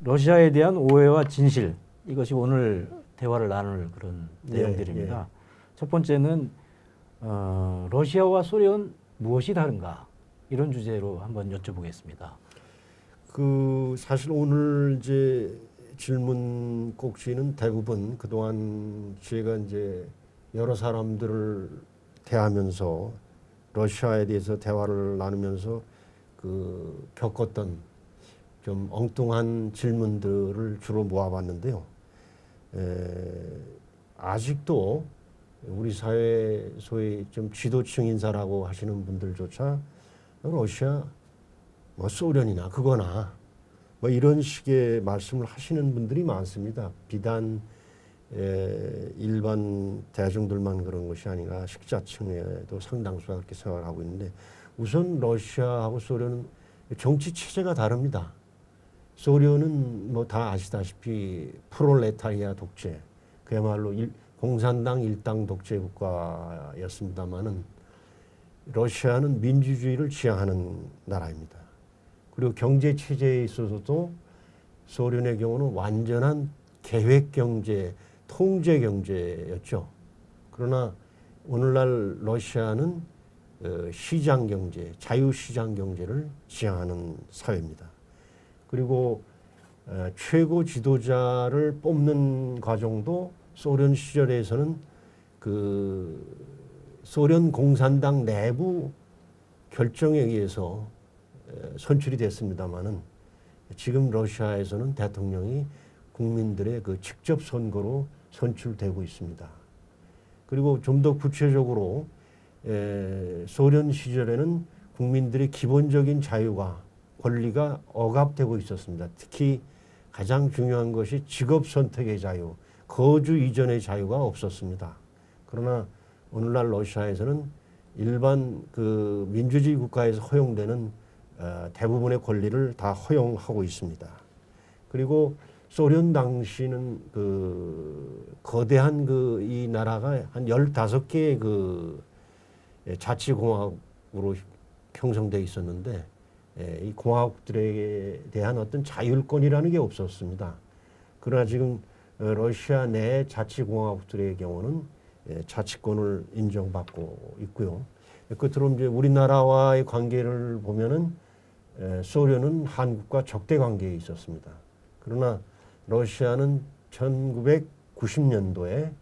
러시아에 대한 오해와 진실 이것이 오늘 대화를 나눌 그런 내용들입니다. 첫 번째는 러시아와 소련 무엇이 다른가 이런 주제로 한번 여쭤보겠습니다. 사실 오늘 이제 질문 꼭지는 대부분 그동안 제가 이제 여러 사람들을 대하면서 러시아에 대해서 대화를 나누면서 겪었던 좀 엉뚱한 질문들을 주로 모아봤는데요. 아직도 우리 사회 소위 좀 지도층 인사라고 하시는 분들조차 러시아, 뭐 소련이나 그거나 뭐 이런 식의 말씀을 하시는 분들이 많습니다. 비단 일반 대중들만 그런 것이 아니라 식자층에도 상당수가 그렇게 생각하고 있는데 우선 러시아하고 소련은 정치 체제가 다릅니다. 소련은 뭐 다 아시다시피 프롤레타리아 독재, 그야말로 공산당 일당 독재 국가였습니다마는 러시아는 민주주의를 지향하는 나라입니다. 그리고 경제 체제에 있어서도 소련의 경우는 완전한 계획 경제, 통제 경제였죠. 그러나 오늘날 러시아는 시장 경제, 자유시장 경제를 지향하는 사회입니다. 그리고 최고 지도자를 뽑는 과정도 소련 시절에서는 소련 공산당 내부 결정에 의해서 선출이 됐습니다마는 지금 러시아에서는 대통령이 국민들의 직접 선거로 선출되고 있습니다. 그리고 좀 더 구체적으로 소련 시절에는 국민들의 기본적인 자유가 권리가 억압되고 있었습니다. 특히 가장 중요한 것이 직업 선택의 자유, 거주 이전의 자유가 없었습니다. 그러나 오늘날 러시아에서는 일반 민주주의 국가에서 허용되는 대부분의 권리를 다 허용하고 있습니다. 그리고 소련 당시는 거대한 이 나라가 한 15개의 자치공화국으로 형성되어 있었는데 이 공화국들에 대한 어떤 자율권이라는 게 없었습니다. 그러나 지금 러시아 내 자치공화국들의 경우는 자치권을 인정받고 있고요. 끝으로 이제 우리나라와의 관계를 보면은 소련은 한국과 적대 관계에 있었습니다. 그러나 러시아는 1990년도에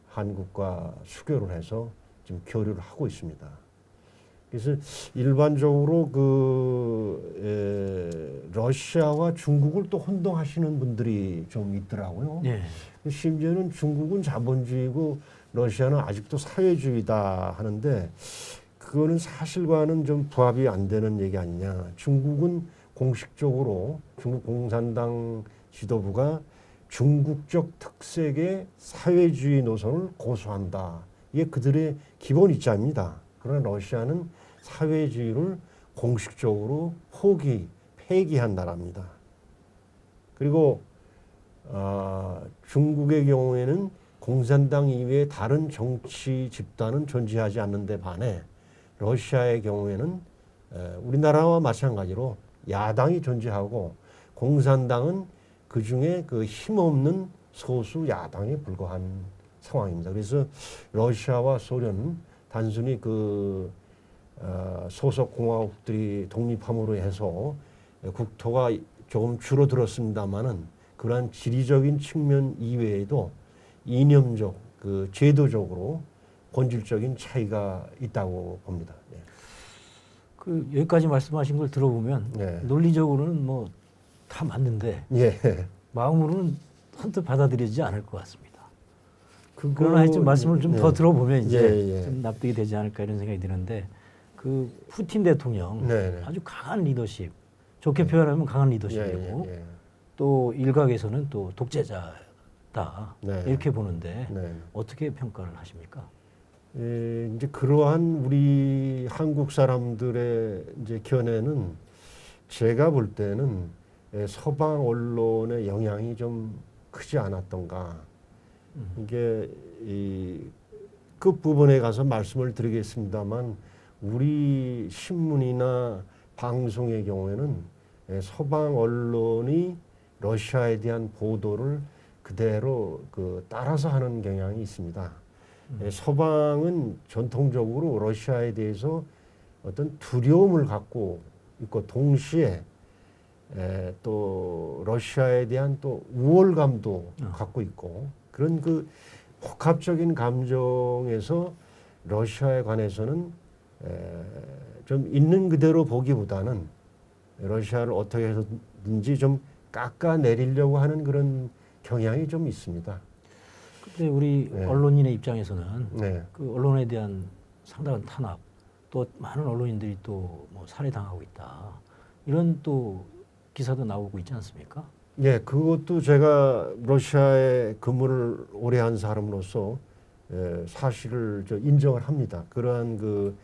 한국과 수교를 해서 지금 교류를 하고 있습니다. 그래서 일반적으로 러시아와 중국을 또 혼동하시는 분들이 좀 있더라고요. 네. 심지어는 중국은 자본주의고 러시아는 아직도 사회주의다 하는데 그거는 사실과는 좀 부합이 안 되는 얘기 아니냐. 중국은 공식적으로 중국 공산당 지도부가 중국적 특색의 사회주의 노선을 고수한다. 이게 그들의 기본 입장입니다. 그러나 러시아는 사회주의를 공식적으로 폐기한 나라입니다. 그리고 중국의 경우에는 공산당 이외에 다른 정치 집단은 존재하지 않는데 반해 러시아의 경우에는 우리나라와 마찬가지로 야당이 존재하고 공산당은 그중에 힘없는 소수 야당에 불과한 상황입니다. 그래서 러시아와 소련은 단순히 소속 공화국들이 독립함으로 해서 국토가 조금 줄어들었습니다마는 그러한 지리적인 측면 이외에도 이념적, 제도적으로 본질적인 차이가 있다고 봅니다. 예. 여기까지 말씀하신 걸 들어보면 네. 논리적으로는 뭐 다 맞는데 예. 마음으로는 선뜻 받아들이지 않을 것 같습니다. 그러나 하여튼 말씀을 좀 더 들어보면 이제 좀 납득이 되지 않을까 이런 생각이 드는데 푸틴 대통령 아주 강한 리더십, 좋게 표현하면 강한 리더십이고 또 일각에서는 또 독재자다 이렇게 보는데 어떻게 평가를 하십니까? 이제 그러한 우리 한국 사람들의 이제 견해는 제가 볼 때는 서방 언론의 영향이 좀 크지 않았던가. 이게 이 끝부분에 가서 말씀을 드리겠습니다만 우리 신문이나 방송의 경우에는 서방 언론이 러시아에 대한 보도를 그대로 따라서 하는 경향이 있습니다. 서방은 전통적으로 러시아에 대해서 어떤 두려움을 갖고 있고 동시에 또 러시아에 대한 또 우월감도 갖고 있고 그런 복합적인 감정에서 러시아에 관해서는 좀 있는 그대로 보기보다는 러시아를 어떻게 해서든지 좀 깎아내리려고 하는 그런 경향이 좀 있습니다. 근데 우리 언론인의 입장에서는 네. 그 언론에 대한 상당한 탄압, 또 많은 언론인들이 또 뭐 살해당하고 있다. 이런 또 기사도 나오고 있지 않습니까? 예, 그것도 제가 러시아에 근무를 오래 한 사람으로서 사실을 인정을 합니다. 그러한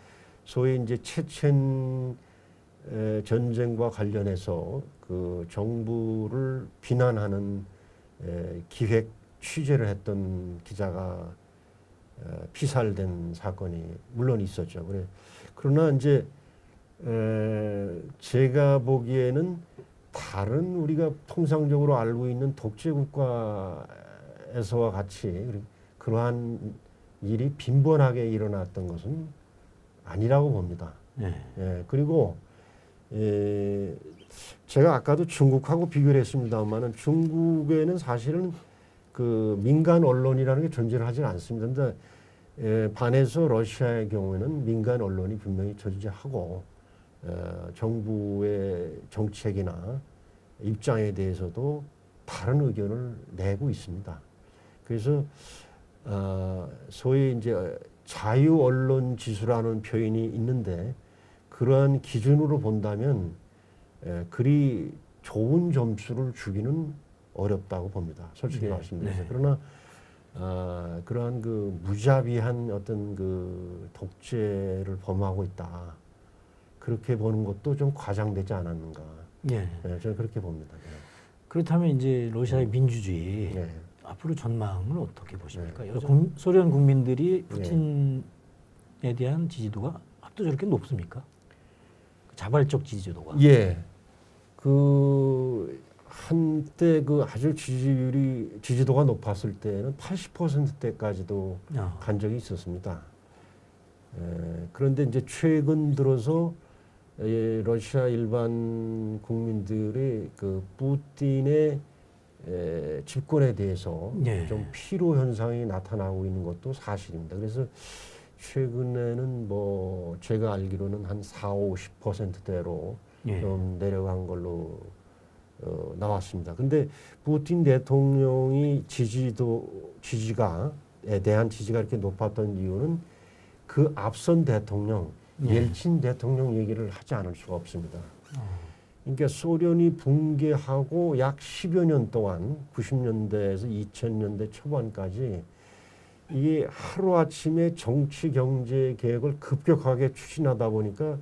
소위 이제 체첸 전쟁과 관련해서 그 정부를 비난하는 기획 취재를 했던 기자가 피살된 사건이 물론 있었죠. 그러나 이제 제가 보기에는 다른 우리가 통상적으로 알고 있는 독재 국가에서와 같이 그러한 일이 빈번하게 일어났던 것은 아니라고 봅니다. 네. 그리고 제가 아까도 중국하고 비교를 했습니다만은 중국에는 사실은 그 민간 언론이라는 게 존재를 하지 않습니다. 그런데 반해서 러시아의 경우에는 민간 언론이 분명히 존재하고 정부의 정책이나 입장에 대해서도 다른 의견을 내고 있습니다. 그래서 소위 이제 자유 언론 지수라는 표현이 있는데 그러한 기준으로 본다면 그리 좋은 점수를 주기는 어렵다고 봅니다. 솔직히 말씀드려서. 그러나 그러한 무자비한 어떤 독재를 범하고 있다. 그렇게 보는 것도 좀 과장되지 않았는가. 저는 그렇게 봅니다. 그렇다면 이제 러시아의 민주주의 앞으로 전망은 어떻게 보십니까? 소련 국민들이 푸틴에 대한 지지도가 압도적으로 높습니까? 자발적 지지도가. 한때 아주 지지도가 높았을 때는 80%대까지도 간 적이 있었습니다. 그런데 이제 최근 들어서 러시아 일반 국민들의 푸틴의 집권에 대해서 좀 피로 현상이 나타나고 있는 것도 사실입니다. 그래서 최근에는 뭐 제가 알기로는 한 40~50%대로 좀 내려간 걸로 나왔습니다. 근데 푸틴 대통령이 지지가에 대한 지지가 이렇게 높았던 이유는 그 앞선 대통령 옐친 대통령 얘기를 하지 않을 수가 없습니다. 그러니까 소련이 붕괴하고 약 10여 년 동안 90년대에서 2000년대 초반까지 이게 하루아침에 정치 경제 계획을 급격하게 추진하다 보니까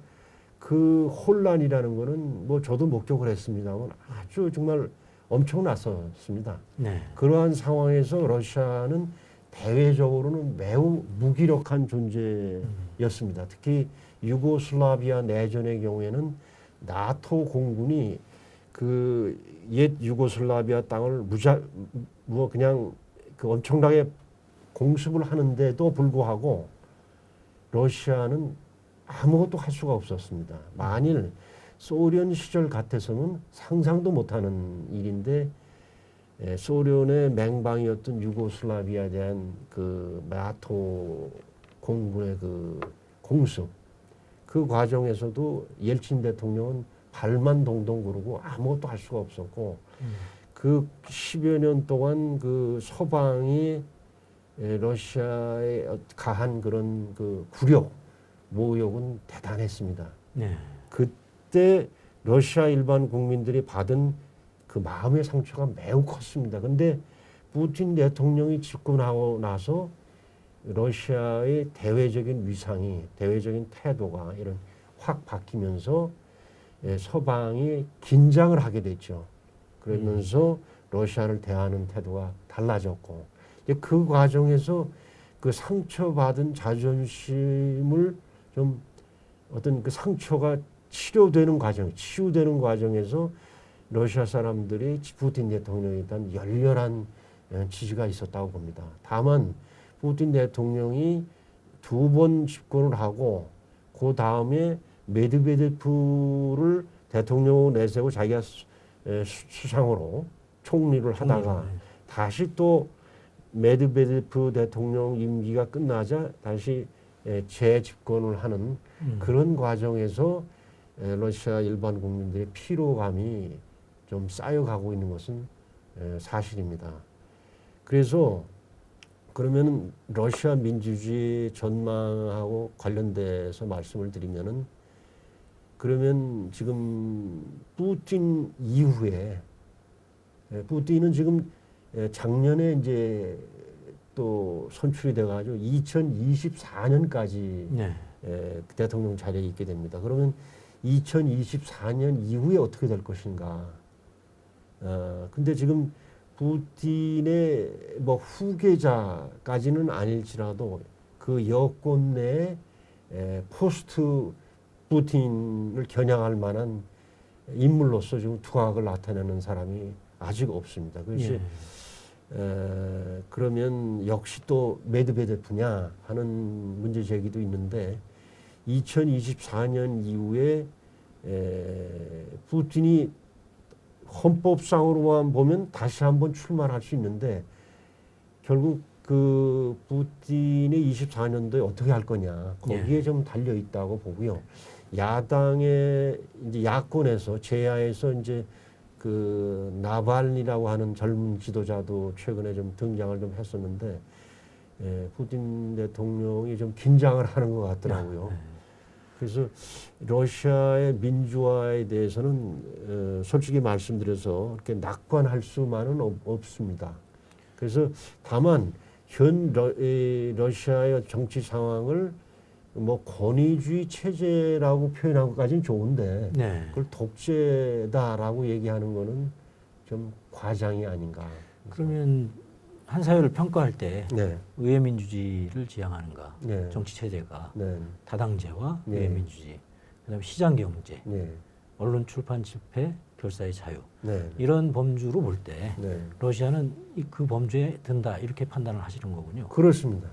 그 혼란이라는 거는 뭐 저도 목격을 했습니다만 아주 정말 엄청났었습니다. 그러한 상황에서 러시아는 대외적으로는 매우 무기력한 존재였습니다. 특히 유고슬라비아 내전의 경우에는 나토 공군이 그 옛 유고슬라비아 땅을 그냥 엄청나게 공습을 하는데도 불구하고 러시아는 아무것도 할 수가 없었습니다. 만일 소련 시절 같아서는 상상도 못하는 일인데 소련의 맹방이었던 유고슬라비아에 대한 나토 공군의 공습 그 과정에서도 옐친 대통령은 발만 동동 구르고 아무것도 할 수가 없었고 그 10여 년 동안 서방이 러시아에 가한 그런 굴욕, 모욕은 대단했습니다. 그때 러시아 일반 국민들이 받은 그 마음의 상처가 매우 컸습니다. 그런데 푸틴 대통령이 집권하고 나서 러시아의 대외적인 위상이, 대외적인 태도가 이런 확 바뀌면서 서방이 긴장을 하게 됐죠. 그러면서 러시아를 대하는 태도가 달라졌고, 그 과정에서 그 상처받은 자존심을 좀 어떤 그 상처가 치유되는 과정에서 러시아 사람들이 푸틴 대통령에 대한 열렬한 지지가 있었다고 봅니다. 다만 푸틴 대통령이 2번 집권을 하고 그 다음에 메드베데프를 대통령으로 내세우고 자기가 수상으로 총리를 하다가 다시 또 메드베데프 대통령 임기가 끝나자 다시 재집권을 하는 그런 과정에서 러시아 일반 국민들의 피로감이 좀 쌓여가고 있는 것은 사실입니다. 그래서 그러면 러시아 민주주의 전망하고 관련돼서 말씀을 드리면은 그러면 지금 푸틴 이후에 푸틴은 지금 작년에 이제 또 선출이 돼가지고 2024년까지 네. 대통령 자리에 있게 됩니다. 그러면 2024년 이후에 어떻게 될 것인가? 근데 지금 푸틴의 뭐 후계자까지는 아닐지라도 그 여권 내에 포스트 푸틴을 겨냥할 만한 인물로서 지금 두각을 나타내는 사람이 아직 없습니다. 그래서 그러면 역시 또 메드베데프냐 하는 문제 제기도 있는데 2024년 이후에 푸틴이 헌법상으로만 보면 다시 한번 출마할 수 있는데 결국 그 푸틴이 24년도에 어떻게 할 거냐 거기에 좀 달려 있다고 보고요. 야당의 이제 야권에서 제야에서 이제 그 나발니라고 하는 젊은 지도자도 최근에 좀 등장을 좀 했었는데 푸틴 대통령이 좀 긴장을 하는 것 같더라고요. 그래서 러시아의 민주화에 대해서는 솔직히 말씀드려서 이렇게 낙관할 수만은 없습니다. 그래서 다만 현 러시아의 정치 상황을 뭐 권위주의 체제라고 표현한 것까지는 좋은데 그걸 독재다라고 얘기하는 거는 좀 과장이 아닌가. 그러면 한 사회를 평가할 때 의회 민주주의를 지향하는가, 정치 체제가 다당제와 의회 민주주의, 그다음에 시장 경제, 언론 출판 집회, 결사의 자유 이런 범주로 볼 때 러시아는 그 범주에 든다 이렇게 판단을 하시는 거군요. 그렇습니다.